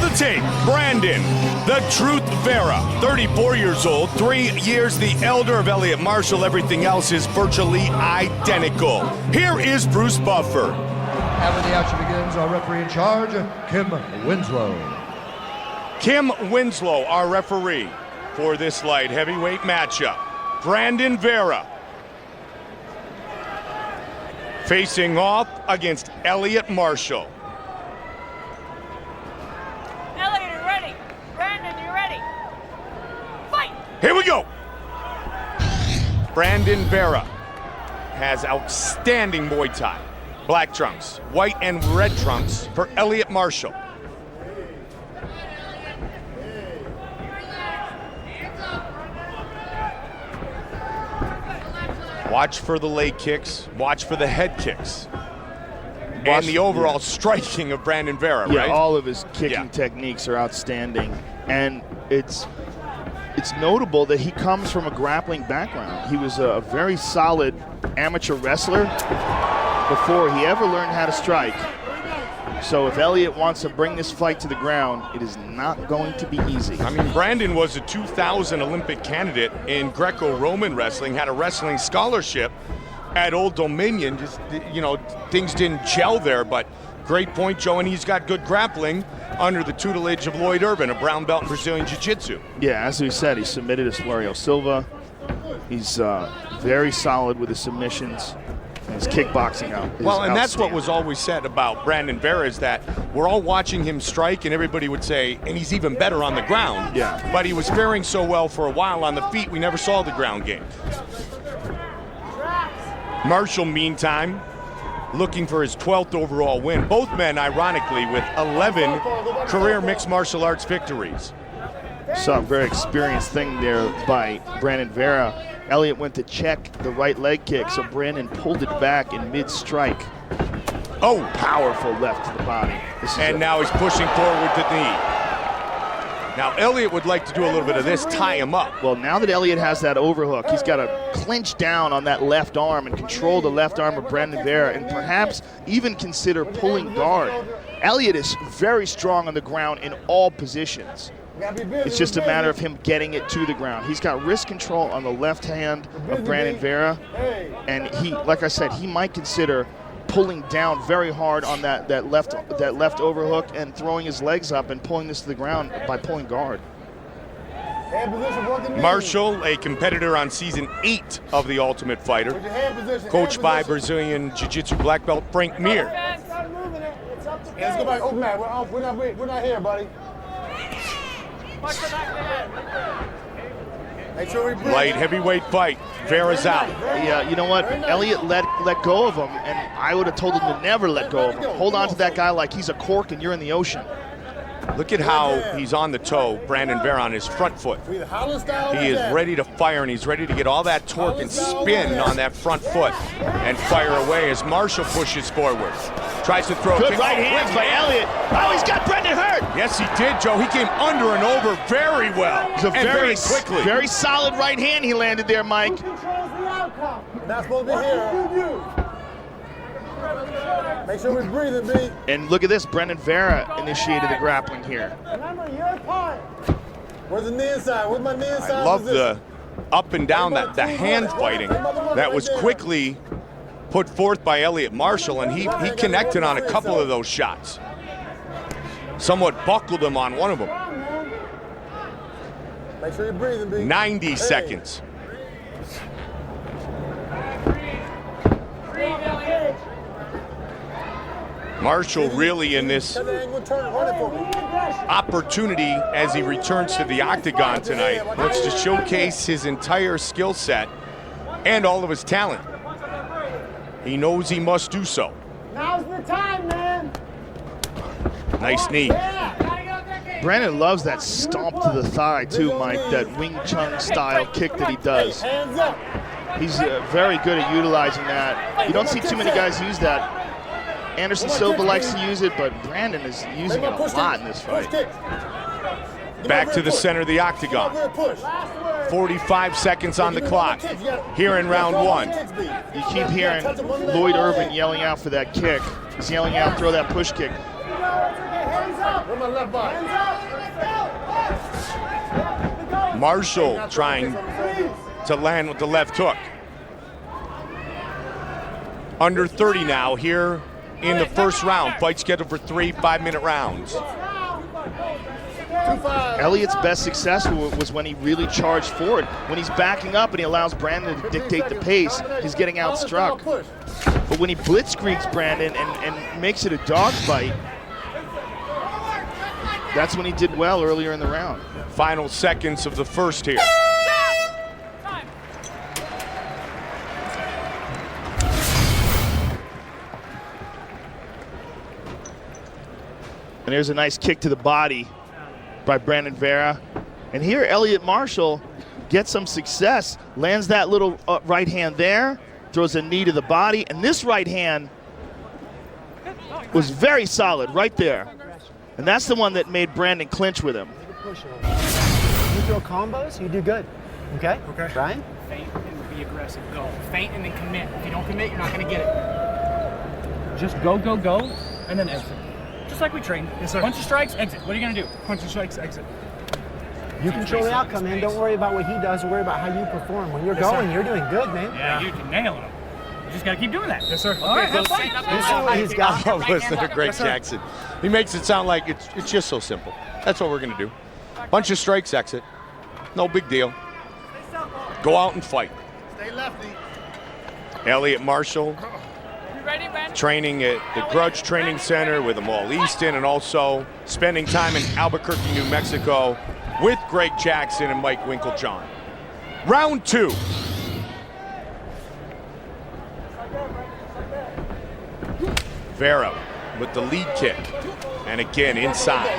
the tape, Brandon, the Truth Vera, 34 years old, 3 years the elder of Eliot Marshall. Everything else is virtually identical. Here is Bruce Buffer. After the action begins, our referee in charge, Kim Winslow. Kim Winslow, our referee for this light heavyweight matchup. Brandon Vera facing off against Eliot Marshall. Eliot, you ready? Brandon, you ready? Fight! Here we go. Brandon Vera has outstanding Muay Thai. Black trunks, white and red trunks for Eliot Marshall. Watch for the leg kicks, watch for the head kicks. And the overall striking of Brandon Vera, right? Yeah, all of his kicking techniques are outstanding. And it's notable that he comes from a grappling background. He was a very solid amateur wrestler before he ever learned how to strike. So if Eliot wants to bring this fight to the ground, it is not going to be easy. I mean, Brandon was a 2000 Olympic candidate in Greco-Roman wrestling, had a wrestling scholarship at Old Dominion. Just, you know, things didn't gel there, but great point, Joe, and he's got good grappling under the tutelage of Lloyd Irvin, a brown belt in Brazilian Jiu-Jitsu. Yeah, as we said, he submitted to Florio Silva. He's very solid with his submissions. His kickboxing out. Well, and that's what was always said about Brandon Vera, is that we're all watching him strike, and everybody would say, and he's even better on the ground. Yeah. But he was faring so well for a while on the feet, we never saw the ground game. Marshall, meantime, looking for his 12th overall win. Both men, ironically, with 11 career mixed martial arts victories. Saw a very experienced thing there by Brandon Vera. Eliot went to check the right leg kick, so Brandon pulled it back in mid-strike. Oh, powerful left to the body. And now he's pushing forward the knee. Now Eliot would like to do a little bit of this, tie him up. Well, now that Eliot has that overhook, he's got to clinch down on that left arm and control the left arm of Brandon Vera, and perhaps even consider pulling guard. Eliot is very strong on the ground in all positions. It's just a matter of him getting it to the ground. He's got wrist control on the left hand of Brandon Vera, and he, like I said, he might consider pulling down very hard on that left overhook and throwing his legs up and pulling this to the ground by pulling guard. Marshall, a competitor on season 8 of The Ultimate Fighter, coached by Brazilian Jiu-Jitsu black belt Frank Mir. Let's go back. Open mat. We're not here, buddy. Light heavyweight fight. Vera's out. Yeah, you know what? Eliot let go of him, and I would have told him to never let go of him. Hold on to that guy like he's a cork and you're in the ocean. Look at how he's on the toe, Brandon Vera, on his front foot. He is ready to fire, and he's ready to get all that torque and spin on that front foot and fire away as Marshall pushes forward. Tries to throw. Good right hands by Eliot. Oh, he's got Brandon hurt. Yes, he did, Joe. He came under and over very well. It's a very quickly. Very solid right hand he landed there, Mike. Not supposed to be here. Make sure we're breathing, B. And look at this, Brandon Vera initiated the grappling here. Remember, your part. Where's the knee inside? Where's my knee inside? I love the up and down, the hand fighting that was quickly put forth by Eliot Marshall, and he connected on a couple of those shots. Somewhat buckled him on one of them. Make sure you're breathing, B. 90 seconds. Marshall really in this opportunity as he returns to the octagon tonight. Wants to showcase his entire skill set and all of his talent. He knows he must do so. Now's the time, man. Nice knee. Brandon loves that stomp to the thigh too, Mike, that Wing Chun style kick that he does. He's very good at utilizing that. You don't see too many guys use that. Anderson Silva likes to use it, but Brandon is using it a lot in this fight. Back to the center of the octagon. 45 seconds on the clock here in round one. You keep hearing Lloyd Irvin yelling out for that kick. He's yelling out, throw that push kick. Where's my left bar? Marshall trying to land with the left hook. Under 30 now here in the first round. Fight scheduled for 3 5-minute rounds. Eliot's best success was when he really charged forward. When he's backing up and he allows Brandon to dictate the pace, he's getting outstruck. But when he blitzkriegs Brandon and makes it a dogfight, that's when he did well earlier in the round. Final seconds of the first here. And there's a nice kick to the body by Brandon Vera. And here Eliot Marshall gets some success, lands that little right hand there, throws a knee to the body, and this right hand was very solid right there. And that's the one that made Brandon clinch with him. You throw combos, you do good. Okay? Okay. Brian? Feint and be aggressive. Go. Feint and then commit. If you don't commit, you're not going to get it. Just go, go, go, and then exit. Just like we trained. Yes, sir. Punch and strikes, exit. What are you going to do? Punch and strikes, exit. You control the outcome, man. Don't worry about what he does. Worry about how you perform. When you're going, you're doing good, man. Yeah, you're nailing him. You just got to keep doing that. Yes, sir. All right, have fun. You see what he's got. Oh, listen to Greg Jackson. He makes it sound like it's just so simple. That's what we're going to do. Bunch of strikes, exit. No big deal. Go out and fight. Stay lefty. Eliot Marshall You ready, Brandon? training at the Grudge Training Center with Amal Easton, and also spending time in Albuquerque, New Mexico with Greg Jackson and Mike Winklejohn. Round 2. Vera with the lead kick. And again, inside.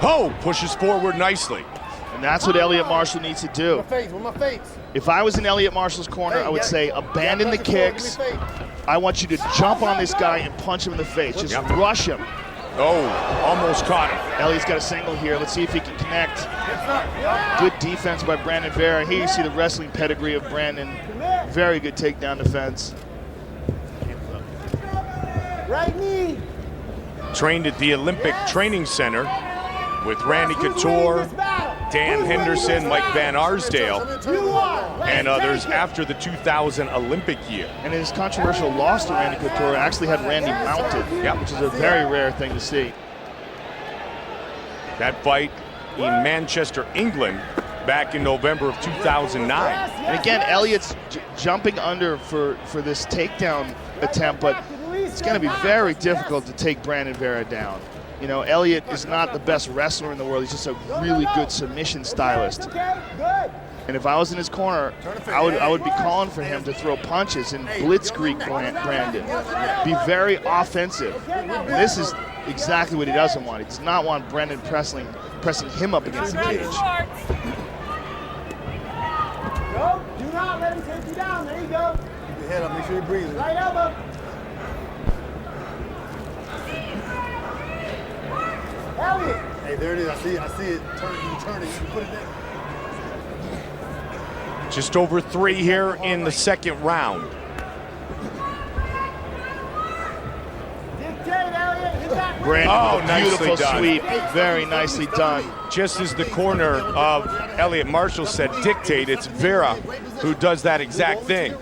Oh, pushes forward nicely. And that's what Eliot Marshall needs to do. With my face. If I was in Eliot Marshall's corner, I would say abandon the kicks. I want you to jump on this guy and punch him in the face. Just rush him. Oh, almost caught him. Eliot's got a single here. Let's see if he can connect. Good defense by Brandon Vera. Here you see the wrestling pedigree of Brandon. Very good takedown defense. Right knee. Trained at the Olympic Training Center with Randy Couture, Dan Henderson, Mike Van Arsdale, and others after the 2000 Olympic year. And in his controversial loss to Randy Couture, actually had Randy mounted, which is a very rare thing to see. That fight in Manchester, England, back in November of 2009. And again, Eliot's jumping under for this takedown attempt, but it's going to be very difficult to take Brandon Vera down. You know, Eliot is not the best wrestler in the world. He's just a really good submission stylist. And if I was in his corner, I would be calling for him to throw punches and blitzkrieg Brandon. Be very offensive. And this is exactly what he doesn't want. He does not want Brandon pressing him up against the cage. Go. Do not let him take you down. There you go. Keep your head up. Make sure you're breathing. Right elbow. Eliot. Hey, there it is. I see it. Turn it. You turn it. You put it there. Just over 3 here in the second round. Dictate, Eliot. Hit that Brandon, Oh, with a nicely beautiful done. sweep. Very nicely done. Just as the corner of Eliot Marshall said dictate, it's Vera who does that exact thing.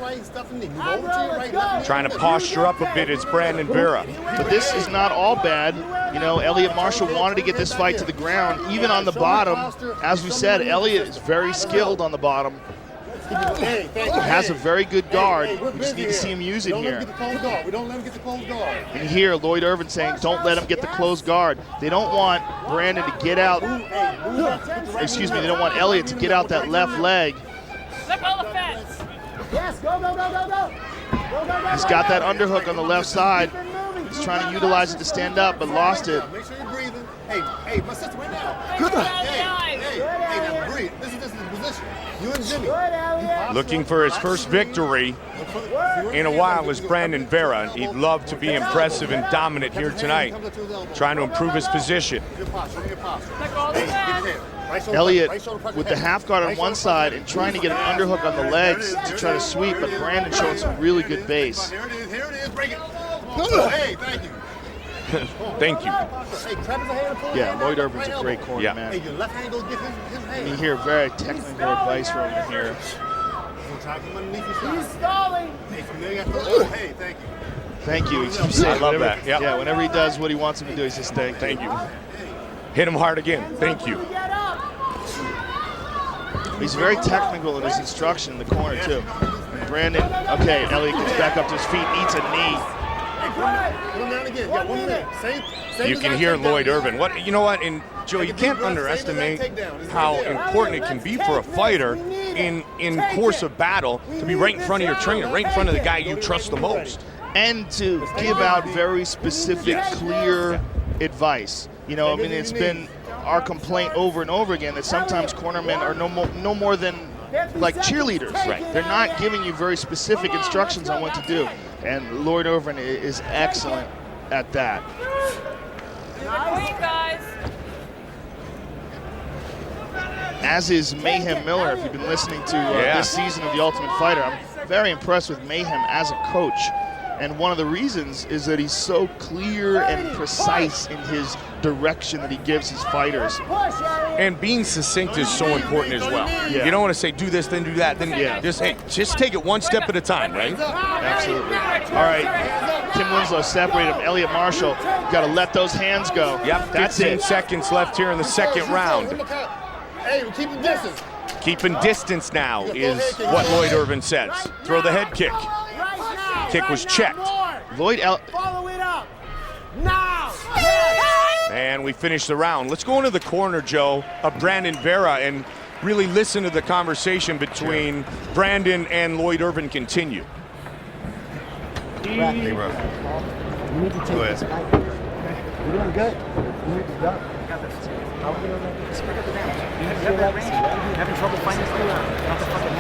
Trying to posture up a bit is Brandon Vera. But this is not all bad. You know, Eliot Marshall wanted to get this fight to the ground, even on the bottom. As we said, Eliot is very skilled on the bottom. Has a very good guard. We just need to see him use it here. We don't let him get the closed guard. And here, Lloyd Irvin saying, don't let him get the closed guard. They don't want Brandon to get out, excuse me, they don't want Eliot to get out that left leg. Flip all the fence. Yes, go, go, go, go, go. He's got that underhook on the left side. He's trying to utilize it to stand up, but lost it. Make sure you're breathing. Hey, my sister, right now. Hey, now breathe. This is the position. You and Jimmy. Looking for his first victory in a while is Brandon Vera. He'd love to be impressive and dominant here tonight, trying to improve his position. Flip all the fence. Eliot with the half guard on one side and trying to get an underhook on the legs to try to sweep, but Brandon showing some really good base. Here it is. Break it. Hey, thank you. Thank you. Hey, Travis ahead and pull Yeah, Lloyd Irvin's a great corner, Yeah. man. Hey, your left hand goes get his hand. You hear very technical advice from him here. Try to come underneath your He's shot. stalling. Hey, from there you have to, hey, thank you. Thank you. He keeps saying I love whenever- that, yeah. Yeah, whenever he does what he wants him to do, he says thank you. Hit him hard again. Thank you. Get up. He's very technical in his instruction in the corner, too. Brandon, okay, Eliot gets back up to his feet, eats a knee. Put him down again. You got 1 minute. Same You can exact hear takedown. Lloyd Irvin. What, you know what? And Joe, you can't underestimate how important it can be for a fighter in course of battle to be right in front of your trainer, right in front of the guy you trust the most. And to give out very specific, clear advice. You know, I mean, it's been our complaint over and over again that sometimes cornermen are no more than like cheerleaders. Right. They're not giving you very specific instructions on what to do. And Lloyd Irvin is excellent at that. Queen, guys. As is Mayhem Miller, if you've been listening to this season of The Ultimate Fighter. I'm very impressed with Mayhem as a coach. And one of the reasons is that he's so clear and precise in his direction that he gives his fighters. And being succinct is so important as well. Yeah. You don't want to say do this, then do that, then just take it one step at a time, right? Absolutely. All right, Kim Winslow separated him. Eliot Marshall, got to let those hands go. Yep, That's 15 it. seconds left here in the second round. Hey, we keep the distance. Keeping distance now is what Lloyd Irvin says. Throw the head kick. Kick was checked. Follow it up. Now. And we finish the round. Let's go into the corner, Joe, of Brandon Vera and really listen to the conversation between Brandon and Lloyd Irvin continue. Hey, bro. You need to take this fight. You're doing good. You need to go. Having trouble finding something? Not the fucking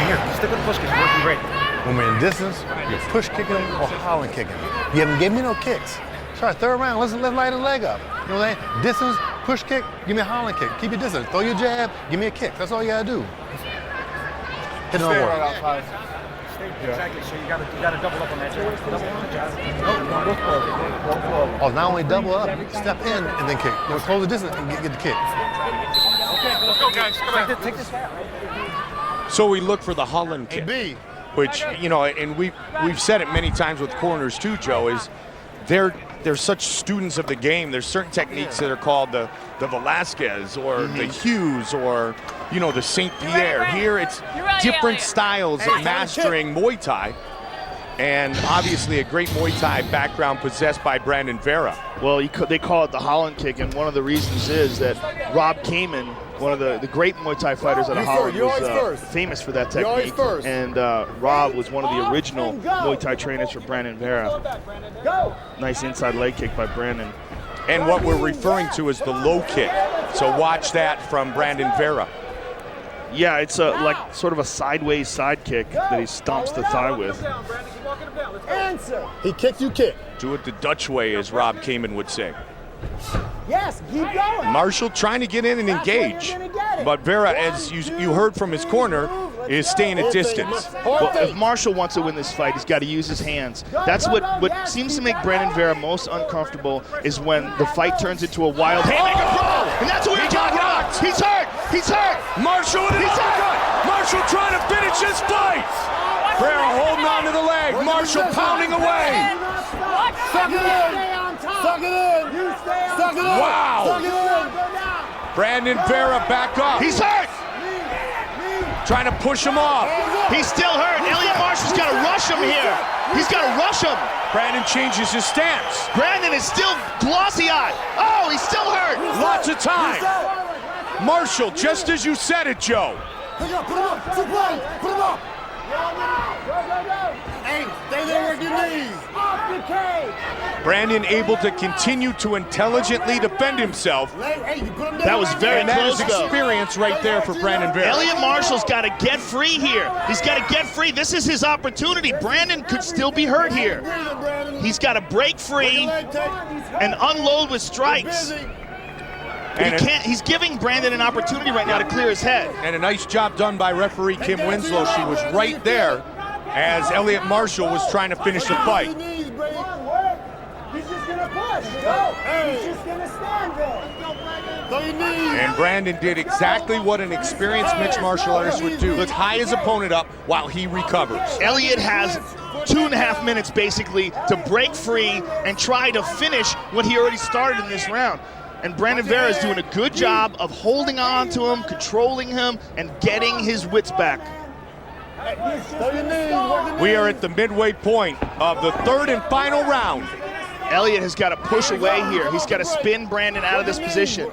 here. Stick with the push kick. Working great. When we're in distance, you're push kicking or howling kicking. You haven't given me no kicks. Try third round, let's light a leg up. You know what I'm saying? Distance, push kick, give me a howling kick. Keep your distance. Throw your jab, give me a kick. That's all you gotta do. Hit no more. Exactly. So you gotta double up on that jab. Double on the jab. Oh, not only double up, step in and then kick. You know, close the distance and get the kick. Okay, let's go, guys. Come on. Take this guy out. So we look for the Holland kick, B. which, you know, and we've said it many times with corners too, Joe, is they're such students of the game. There's certain techniques that are called the Velasquez or the Hughes or, you know, the St. Pierre. Here it's different styles of mastering Muay Thai. And obviously a great Muay Thai background possessed by Brandon Vera. Well, they call it the Holland kick, and one of the reasons is that Rob Kamen, one of the great Muay Thai fighters out of Holland, was famous for that technique. And Rob was one of the original Muay Thai trainers for Brandon Vera. Nice inside leg kick by Brandon. And what we're referring to is the low kick. So watch that from Brandon Vera. Yeah, it's like sort of a sideways side kick that he stomps the thigh with. Answer. He kicked, you kick. Do it the Dutch way, as Rob Kamen would say. Yes, keep going. Marshall trying to get in and engage. But Vera, as you heard from his corner, is staying at distance. Well, if Marshall wants to win this fight, he's got to use his hands. That's what seems to make Brandon Vera most uncomfortable is when the fight turns into a wild haymaker brawl. And that's what we're talking about. He's hurt. He's hurt. Marshall with an uppercut. Marshall trying to finish his fight. Vera holding on to the leg. Marshall pounding away. Suck it in. Suck it in. Suck it in. Wow. Suck it in. Brandon Vera back up. He's hurt. Trying to push him off. He's still hurt. Eliot Marshall's got to rush him here. He's got to rush him. Brandon changes his stance. Brandon is still glossy-eyed. Oh, he's still hurt. Lots of time. Marshall, just as you said it, Joe. Put him up. Put him up. Hey, stay there, work your knees. Off the cage. Brandon able to continue to intelligently defend himself. Hey, you put him down. That was very And that is close, though. experience right there for Brandon Vera. Eliot Marshall's got to get free here. He's got to get free. This is his opportunity. Brandon could still be hurt here. He's got to break free and unload with strikes. But he's giving Brandon an opportunity right now to clear his head. And a nice job done by referee Kim Winslow. She was right there as Eliot Marshall was trying to finish the fight. And Brandon did exactly what an experienced mixed martial artist would do. Tie his opponent up while he recovers. Eliot has 2.5 minutes basically to break free and try to finish what he already started in this round. And Brandon Vera is doing a good job of holding on to him, controlling him, and getting his wits back. We are at the midway point of the third and final round. Eliot has got to push away here. He's got to spin Brandon out of this position.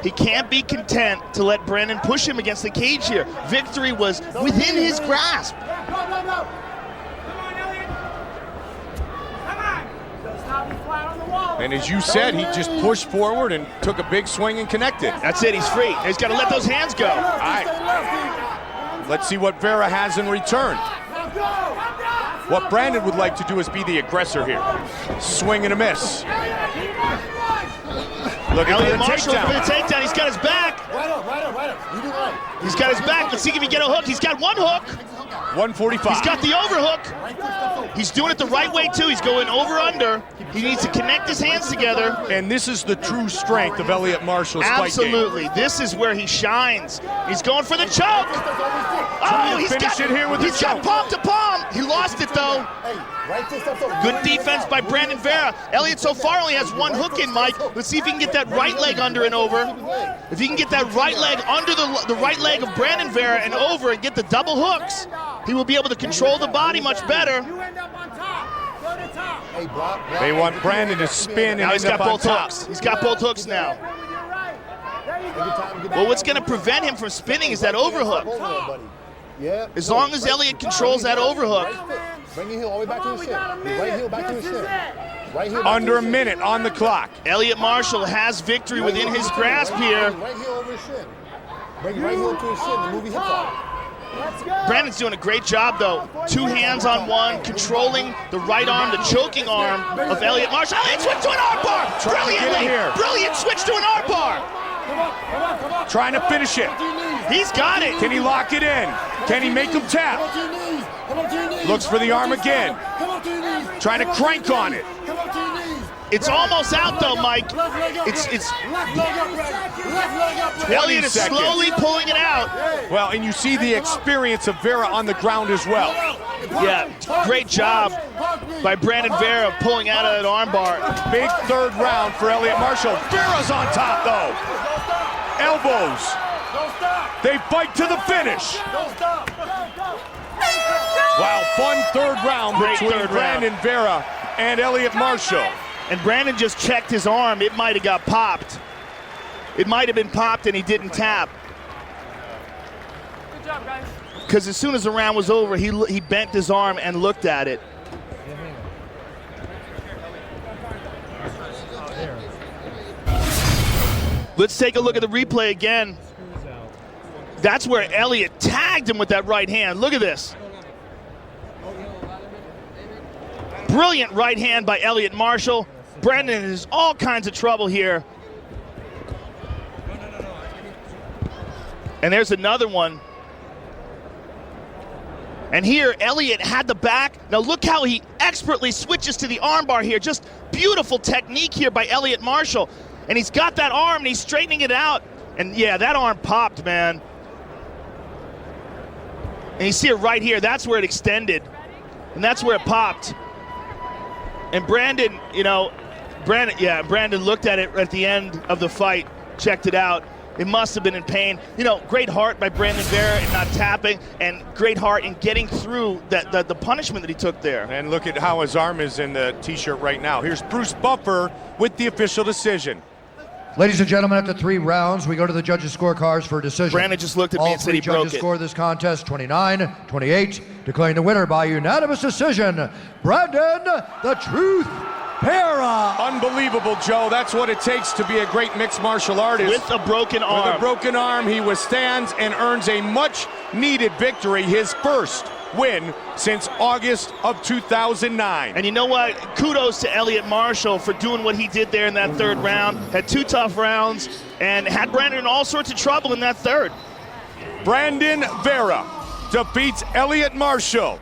He can't be content to let Brandon push him against the cage here. Victory was within his grasp. And as you said, he just pushed forward and took a big swing and connected. That's it, he's free. He's got to let those hands go. All right. Let's see what Vera has in return. What Brandon would like to do is be the aggressor here. Swing and a miss. Look at Eliot the Marshall for the takedown. takedown. He's got his back. Right up. You do right. He's got his back. Let's see if he can get a hook. He's got one hook. 145. He's got the overhook. He's doing it the right way, too. He's going over-under. He needs to connect his hands together. And this is the true strength of Eliot Marshall's fight game. Absolutely. This is where he shines. He's going for the choke. Oh, he's got palm to palm. He lost it, though. Good defense by Brandon Vera. Eliot so far only has one hook in, Mike. Let's see if he can get that right leg under and over. If he can get that right leg under the right leg of Brandon Vera and over and get the double hooks, he will be able to control the body much better. They want Brandon to spin and now he's end got up on both top. hooks. He's got both hooks now. Well, what's going to prevent him from spinning is that overhook. As long as Eliot controls that overhook. Bring your heel all the way back to his shin. Your right heel back to his shin. Right heel Under a minute on the clock. Eliot Marshall has victory within his grasp here. Right heel over his shin. Bring your right heel to his shin and move your hips out. Brandon's doing a great job, though. 2 hands on one, controlling the right arm, the choking arm of Eliot Marshall. Eliot switched to an arm bar! Brilliantly! Brilliant switch to an arm bar! Trying to finish it. He's got it! Can he lock it in? Can he make him tap? Looks for the arm again. Trying to crank on it. It's almost out, though, Mike. Eliot is slowly pulling it out. Well, and you see the experience of Vera on the ground as well. Yeah, great job by Brandon Vera pulling out of that arm bar. Big third round for Eliot Marshall. Vera's on top, though. Elbows. They fight to the finish. Wow, fun third round between Brandon Vera and Eliot Marshall. And Brandon just checked his arm. It might have got popped. It might have been popped and he didn't tap. Good job, guys. Because as soon as the round was over, he bent his arm and looked at it. Let's take a look at the replay again. That's where Eliot tagged him with that right hand. Look at this. Brilliant right hand by Eliot Marshall. Brandon is all kinds of trouble here. And there's another one. And here, Eliot had the back. Now look how he expertly switches to the armbar here. Just beautiful technique here by Eliot Marshall. And he's got that arm and he's straightening it out. And yeah, that arm popped, man. And you see it right here. That's where it extended. And that's where it popped. And Brandon, Brandon looked at it at the end of the fight, checked it out. It must have been in pain. Great heart by Brandon Vera in not tapping, and great heart in getting through the punishment that he took there. And look at how his arm is in the t-shirt right now. Here's Bruce Buffer with the official decision. Ladies and gentlemen, after 3 rounds, we go to the judges' scorecards for a decision. Brandon just looked at me and said he broke it. All 3 judges score this contest 29-28, declaring the winner by unanimous decision, Brandon the Truth Vera. Unbelievable, Joe. That's what it takes to be a great mixed martial artist. With a broken arm. With a broken arm, he withstands and earns a much-needed victory, his first win since August of 2009. And you know what? Kudos to Eliot Marshall for doing what he did there in that third round. Had 2 tough rounds and had Brandon in all sorts of trouble in that third. Brandon Vera defeats Eliot Marshall.